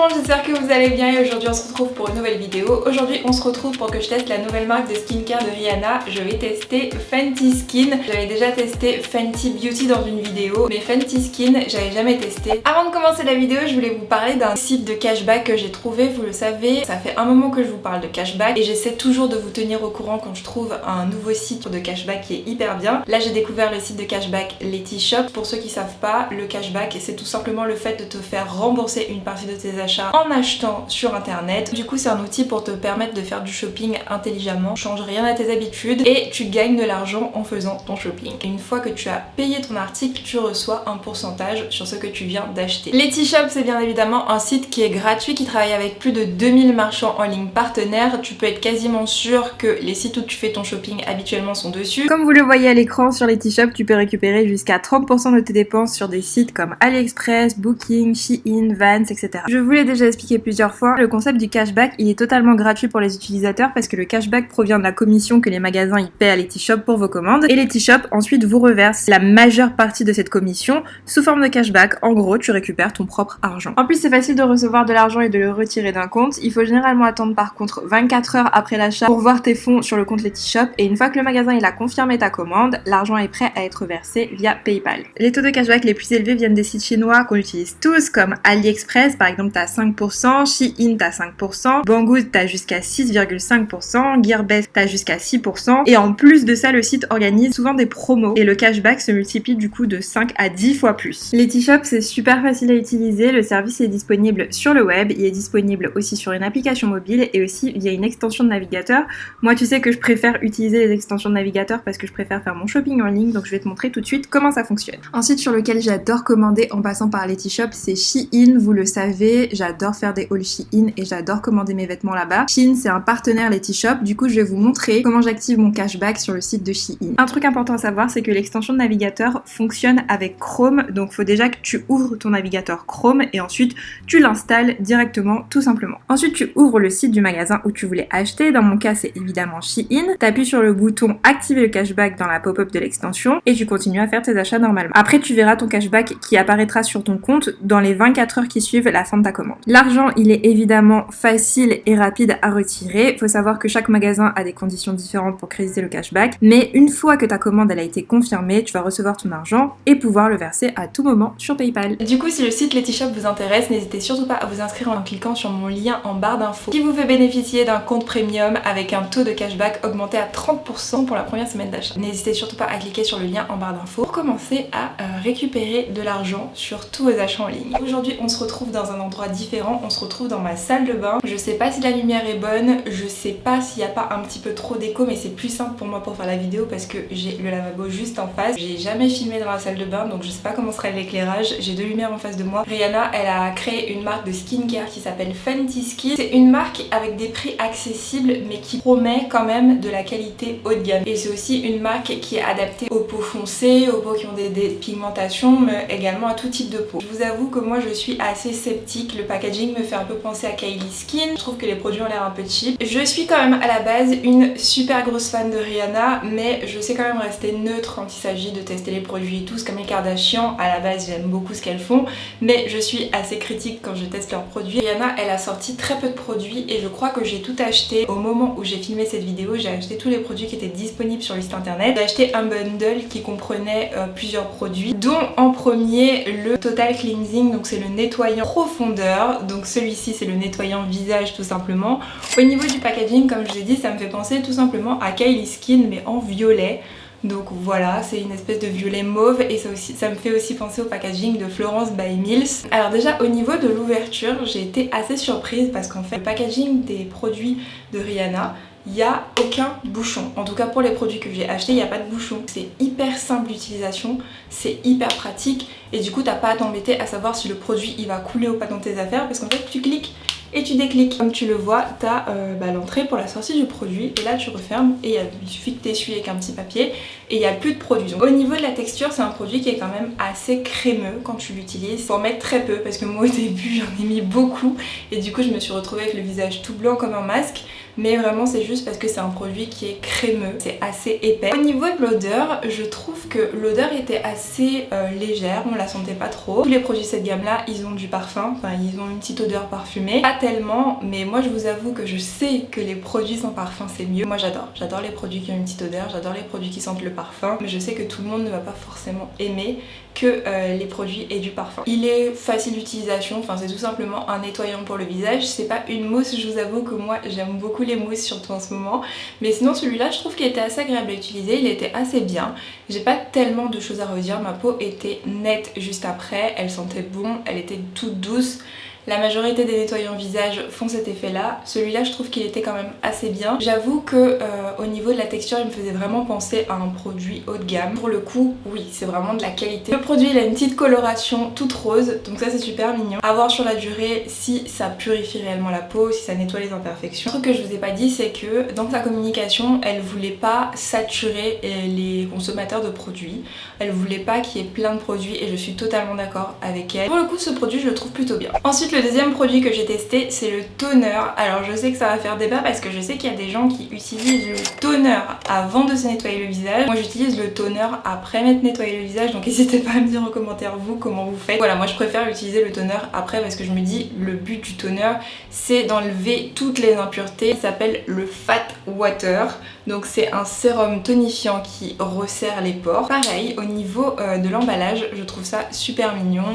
monde, j'espère que vous allez bien et aujourd'hui on se retrouve pour une nouvelle vidéo. Aujourd'hui on se retrouve pour que je teste la nouvelle marque de skincare de Rihanna. Je vais tester Fenty Skin. J'avais déjà testé Fenty Beauty dans une vidéo, mais Fenty Skin j'avais jamais testé. Avant de commencer la vidéo, je voulais vous parler d'un site de cashback que j'ai trouvé. Vous le savez, ça fait un moment que je vous parle de cashback et j'essaie toujours de vous tenir au courant quand je trouve un nouveau site de cashback qui est hyper bien. Là j'ai découvert le site de cashback Letty Shop. Pour ceux qui savent pas, le cashback c'est tout simplement le fait de te faire rembourser une partie de tes achats en achetant sur internet. Du coup c'est un outil pour te permettre de faire du shopping intelligemment, change rien à tes habitudes et tu gagnes de l'argent en faisant ton shopping. Et une fois que tu as payé ton article, tu reçois un pourcentage sur ce que tu viens d'acheter. Letty Shop c'est bien évidemment un site qui est gratuit, qui travaille avec plus de 2000 marchands en ligne partenaires. Tu peux être quasiment sûr que les sites où tu fais ton shopping habituellement sont dessus. Comme vous le voyez à l'écran sur Letty Shop, tu peux récupérer jusqu'à 30% de tes dépenses sur des sites comme AliExpress, Booking, Shein, Vans, etc. Je vous l'ai déjà expliqué plusieurs fois, le concept du cashback il est totalement gratuit pour les utilisateurs parce que le cashback provient de la commission que les magasins y paient à Letty Shop pour vos commandes et Letty Shop ensuite vous reverse la majeure partie de cette commission sous forme de cashback. En gros, tu récupères ton propre argent. En plus, c'est facile de recevoir de l'argent et de le retirer d'un compte. Il faut généralement attendre par contre 24 heures après l'achat pour voir tes fonds sur le compte Letty Shop et une fois que le magasin il a confirmé ta commande, l'argent est prêt à être versé via PayPal. Les taux de cashback les plus élevés viennent des sites chinois qu'on utilise tous comme AliExpress, par exemple t'as 5%, Shein t'as 5%, Banggood t'as jusqu'à 6,5%, Gearbest t'as jusqu'à 6% et en plus de ça le site organise souvent des promos et le cashback se multiplie du coup de 5 à 10 fois plus. Letty Shop c'est super facile à utiliser, le service est disponible sur le web, il est disponible aussi sur une application mobile et aussi via une extension de navigateur. Moi tu sais que je préfère utiliser les extensions de navigateur parce que je préfère faire mon shopping en ligne, donc je vais te montrer tout de suite comment ça fonctionne. Un site sur lequel j'adore commander en passant par Letty Shop c'est Shein, vous le savez, j'adore faire des hauls Shein et j'adore commander mes vêtements là-bas. Shein c'est un partenaire Letty Shop, du coup je vais vous montrer comment j'active mon cashback sur le site de Shein. Un truc important à savoir c'est que l'extension de navigateur fonctionne avec Chrome, donc faut déjà que tu ouvres ton navigateur Chrome et ensuite tu l'installes directement tout simplement. Ensuite tu ouvres le site du magasin où tu voulais acheter, dans mon cas c'est évidemment Shein, t'appuies sur le bouton activer le cashback dans la pop-up de l'extension et tu continues à faire tes achats normalement. Après tu verras ton cashback qui apparaîtra sur ton compte dans les 24 heures qui suivent la fin de ta commande. L'argent il est évidemment facile et rapide à retirer, faut savoir que chaque magasin a des conditions différentes pour créditer le cashback, mais une fois que ta commande elle a été confirmée, tu vas recevoir ton argent et pouvoir le verser à tout moment sur PayPal. Du coup si le site Letty Shop vous intéresse, n'hésitez surtout pas à vous inscrire en cliquant sur mon lien en barre d'infos qui vous fait bénéficier d'un compte premium avec un taux de cashback augmenté à 30% pour la première semaine d'achat. N'hésitez surtout pas à cliquer sur le lien en barre d'infos pour commencer à récupérer de l'argent sur tous vos achats en ligne. Aujourd'hui on se retrouve dans un endroit différent, on se retrouve dans ma salle de bain. Je sais pas si la lumière est bonne, je sais pas s'il n'y a pas un petit peu trop d'écho, mais c'est plus simple pour moi pour faire la vidéo parce que j'ai le lavabo juste en face. J'ai jamais filmé dans la salle de bain donc je sais pas comment sera l'éclairage, j'ai deux lumières en face de moi. Rihanna elle a créé une marque de skincare qui s'appelle Fenty Skin. C'est une marque avec des prix accessibles mais qui promet quand même de la qualité haut de gamme. Et c'est aussi une marque qui est adaptée aux peaux foncées, aux peaux qui ont des pigmentations, mais également à tout type de peau. Je vous avoue que moi je suis assez sceptique, le packaging me fait un peu penser à Kylie Skin, je trouve que les produits ont l'air un peu cheap. Je suis quand même à la base une super grosse fan de Rihanna, mais je sais quand même rester neutre quand il s'agit de tester les produits et tout, comme les Kardashians. À la base j'aime beaucoup ce qu'elles font, mais je suis assez critique quand je teste leurs produits. Rihanna elle a sorti très peu de produits et je crois que j'ai tout acheté au moment où j'ai filmé cette vidéo. J'ai acheté tous les produits qui étaient disponibles sur le site internet. J'ai acheté un bundle qui comprenait plusieurs produits, dont en premier le Total Cleansing, donc c'est le nettoyant profondeur, donc celui-ci c'est le nettoyant visage tout simplement. Au niveau du packaging, comme je l'ai dit, ça me fait penser tout simplement à Kylie Skin mais en violet. Donc voilà, c'est une espèce de violet mauve et ça me fait aussi penser au packaging de Florence by Mills. Alors déjà au niveau de l'ouverture, j'ai été assez surprise parce qu'en fait le packaging des produits de Rihanna, il n'y a aucun bouchon. En tout cas pour les produits que j'ai achetés, il n'y a pas de bouchon. C'est hyper simple d'utilisation, c'est hyper pratique et du coup t'as pas à t'embêter à savoir si le produit il va couler ou pas dans tes affaires parce qu'en fait tu cliques et tu décliques. Comme tu le vois, tu as l'entrée pour la sortie du produit et là tu refermes et il suffit que tu essuies avec un petit papier et il n'y a plus de produit. Donc, au niveau de la texture, c'est un produit qui est quand même assez crémeux quand tu l'utilises. Faut en mettre très peu parce que moi au début j'en ai mis beaucoup et du coup je me suis retrouvée avec le visage tout blanc comme un masque. Mais vraiment c'est juste parce que c'est un produit qui est crémeux, c'est assez épais. Au niveau de l'odeur, je trouve que l'odeur était assez légère, on la sentait pas trop. Tous les produits de cette gamme là, ils ont du parfum, enfin ils ont une petite odeur parfumée. Pas tellement, mais moi je vous avoue que je sais que les produits sans parfum c'est mieux. Moi j'adore les produits qui ont une petite odeur, j'adore les produits qui sentent le parfum. Mais je sais que tout le monde ne va pas forcément aimer que les produits aient du parfum. Il est facile d'utilisation, enfin c'est tout simplement un nettoyant pour le visage. C'est pas une mousse, je vous avoue que moi j'aime beaucoup les mousses surtout en ce moment, mais sinon celui-là je trouve qu'il était assez agréable à utiliser, il était assez bien. J'ai pas tellement de choses à redire, ma peau était nette juste après, elle sentait bon, elle était toute douce. La majorité des nettoyants visage font cet effet là. Celui-là je trouve qu'il était quand même assez bien. J'avoue que au niveau de la texture il me faisait vraiment penser à un produit haut de gamme. Pour le coup oui c'est vraiment de la qualité. Le produit il a une petite coloration toute rose donc ça c'est super mignon. À voir sur la durée si ça purifie réellement la peau, si ça nettoie les imperfections. Un truc que je vous ai pas dit c'est que dans sa communication elle voulait pas saturer les consommateurs de produits. Elle voulait pas qu'il y ait plein de produits et je suis totalement d'accord avec elle. Pour le coup ce produit je le trouve plutôt bien. Ensuite le deuxième produit que j'ai testé c'est le toner. Alors je sais que ça va faire débat parce que je sais qu'il y a des gens qui utilisent le toner avant de se nettoyer le visage. Moi j'utilise le toner après m'être nettoyé le visage donc n'hésitez pas à me dire en commentaire vous comment vous faites. Voilà moi je préfère utiliser le toner après parce que je me dis le but du toner c'est d'enlever toutes les impuretés. Il s'appelle le Fat Water donc c'est un sérum tonifiant qui resserre les pores. Pareil au niveau de l'emballage je trouve ça super mignon,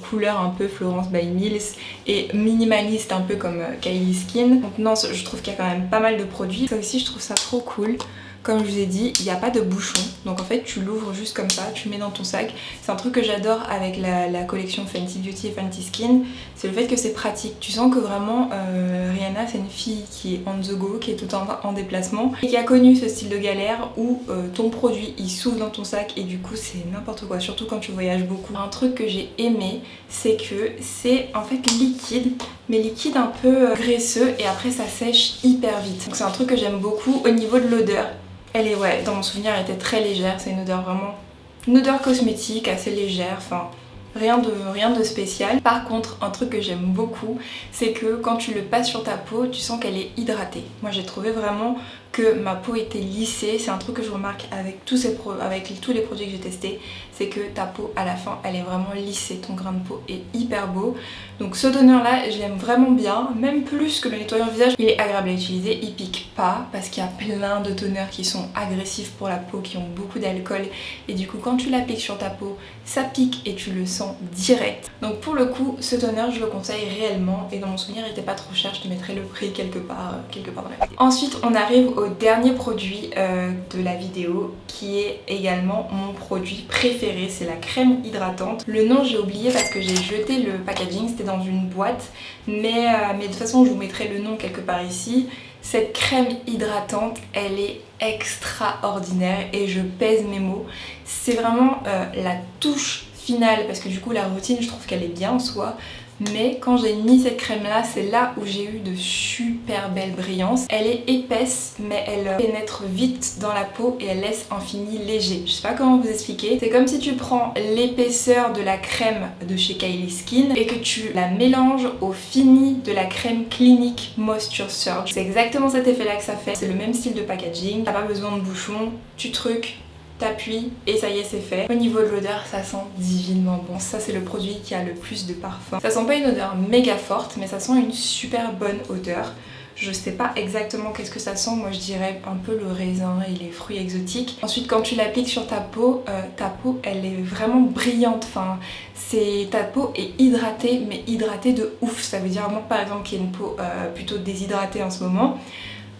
couleur un peu Florence by Mills et minimaliste un peu comme Kylie Skin. Donc non je trouve qu'il y a quand même pas mal de produits. Ça aussi je trouve ça trop cool. Comme je vous ai dit, il n'y a pas de bouchon, donc en fait tu l'ouvres juste comme ça, tu mets dans ton sac. C'est un truc que j'adore avec la collection Fenty Beauty et Fenty Skin, c'est le fait que c'est pratique. Tu sens que vraiment Rihanna c'est une fille qui est on the go, qui est tout le temps en déplacement et qui a connu ce style de galère où ton produit il s'ouvre dans ton sac et du coup c'est n'importe quoi, surtout quand tu voyages beaucoup. Un truc que j'ai aimé c'est que c'est en fait liquide, mais liquide un peu graisseux et après ça sèche hyper vite. Donc c'est un truc que j'aime beaucoup. Au niveau de l'odeur, elle est dans mon souvenir elle était très légère, c'est une odeur vraiment, une odeur cosmétique assez légère, enfin rien de spécial. Par contre un truc que j'aime beaucoup c'est que quand tu le passes sur ta peau tu sens qu'elle est hydratée. Moi j'ai trouvé vraiment que ma peau était lissée, c'est un truc que je remarque avec tous les produits que j'ai testés, c'est que ta peau à la fin elle est vraiment lissée, ton grain de peau est hyper beau. Donc ce toner là je l'aime vraiment bien, même plus que le nettoyant visage. Il est agréable à utiliser, il pique pas parce qu'il y a plein de toners qui sont agressifs pour la peau, qui ont beaucoup d'alcool et du coup quand tu l'appliques sur ta peau ça pique et tu le sens direct. Donc pour le coup ce toner je le conseille réellement et dans mon souvenir il était pas trop cher, je te mettrai le prix quelque part dans la vidéo. Ensuite on arrive au dernier produit de la vidéo qui est également mon produit préféré, c'est la crème hydratante. Le nom j'ai oublié parce que j'ai jeté le packaging, c'était dans une boîte mais de toute façon je vous mettrai le nom quelque part ici. Cette crème hydratante elle est extraordinaire et je pèse mes mots. C'est vraiment la touche finale parce que du coup la routine je trouve qu'elle est bien en soi. Mais quand j'ai mis cette crème là, c'est là où j'ai eu de super belles brillances. Elle est épaisse mais elle pénètre vite dans la peau et elle laisse un fini léger. Je sais pas comment vous expliquer. C'est comme si tu prends l'épaisseur de la crème de chez Kylie Skin et que tu la mélanges au fini de la crème Clinique Moisture Surge. C'est exactement cet effet là que ça fait. C'est le même style de packaging. T'as pas besoin de bouchon, tu trucs, t'appuies et ça y est c'est fait. Au niveau de l'odeur ça sent divinement bon, ça c'est le produit qui a le plus de parfum. Ça sent pas une odeur méga forte mais ça sent une super bonne odeur. Je sais pas exactement qu'est-ce que ça sent, moi je dirais un peu le raisin et les fruits exotiques. Ensuite quand tu l'appliques sur ta peau elle est vraiment brillante, enfin ta peau est hydratée mais hydratée de ouf. Ça veut dire moi par exemple qui ai une peau plutôt déshydratée en ce moment,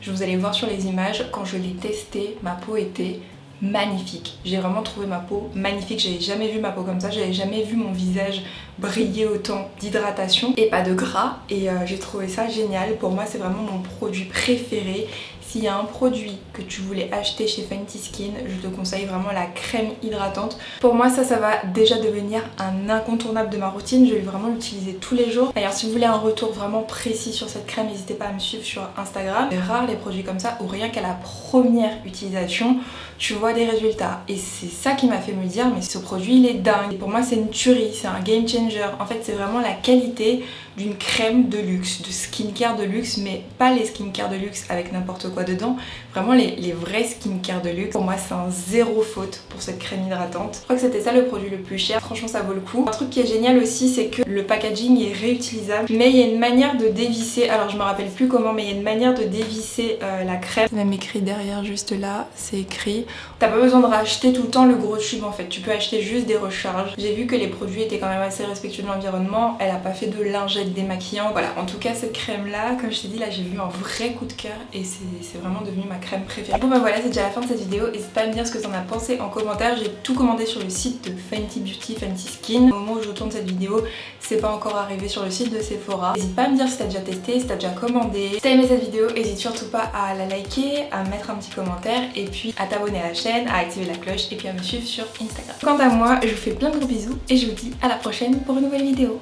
vous allez voir sur les images, quand je l'ai testé ma peau était magnifique. J'ai vraiment trouvé ma peau magnifique, j'avais jamais vu ma peau comme ça, j'avais jamais vu mon visage briller autant d'hydratation et pas de gras et j'ai trouvé ça génial. Pour moi c'est vraiment mon produit préféré. s'il y a un produit que tu voulais acheter chez Fenty Skin, je te conseille vraiment la crème hydratante. Pour moi ça va déjà devenir un incontournable de ma routine, je vais vraiment l'utiliser tous les jours. D'ailleurs si vous voulez un retour vraiment précis sur cette crème, n'hésitez pas à me suivre sur Instagram. C'est rare les produits comme ça où rien qu'à la première utilisation tu vois des résultats, et c'est ça qui m'a fait me dire mais ce produit il est dingue. Et pour moi c'est une tuerie, c'est un game changer. En fait c'est vraiment la qualité d'une crème de luxe, de skincare de luxe, mais pas les skincare de luxe avec n'importe quoi dedans, vraiment les vrais skincare de luxe. Pour moi c'est un zéro faute pour cette crème hydratante. Je crois que c'était ça le produit le plus cher, franchement ça vaut le coup. Un truc qui est génial aussi c'est que le packaging est réutilisable, mais il y a une manière de dévisser, alors je me rappelle plus comment, mais il y a une manière de dévisser la crème. C'est même écrit derrière juste là, c'est écrit. T'as pas besoin de racheter tout le temps le gros tube en fait, tu peux acheter juste des recharges. J'ai vu que les produits étaient quand même assez respectueux de l'environnement, elle a pas fait de lingettes démaquillantes. Voilà, en tout cas cette crème là, comme je t'ai dit là j'ai eu un vrai coup de cœur et c'est vraiment devenu ma crème préférée. Bon bah voilà, c'est déjà la fin de cette vidéo, n'hésite pas à me dire ce que t'en as pensé en commentaire. J'ai tout commandé sur le site de Fenty Beauty, Fenty Skin. Au moment où je tourne cette vidéo, c'est pas encore arrivé sur le site de Sephora. N'hésite pas à me dire si t'as déjà testé, si t'as déjà commandé. Si t'as aimé cette vidéo, n'hésite surtout pas à la liker, à mettre un petit commentaire et puis à t'abonner à la chaîne, à activer la cloche et puis à me suivre sur Instagram. Quant à moi, je vous fais plein de gros bisous et je vous dis à la prochaine pour une nouvelle vidéo.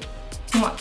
Mouah.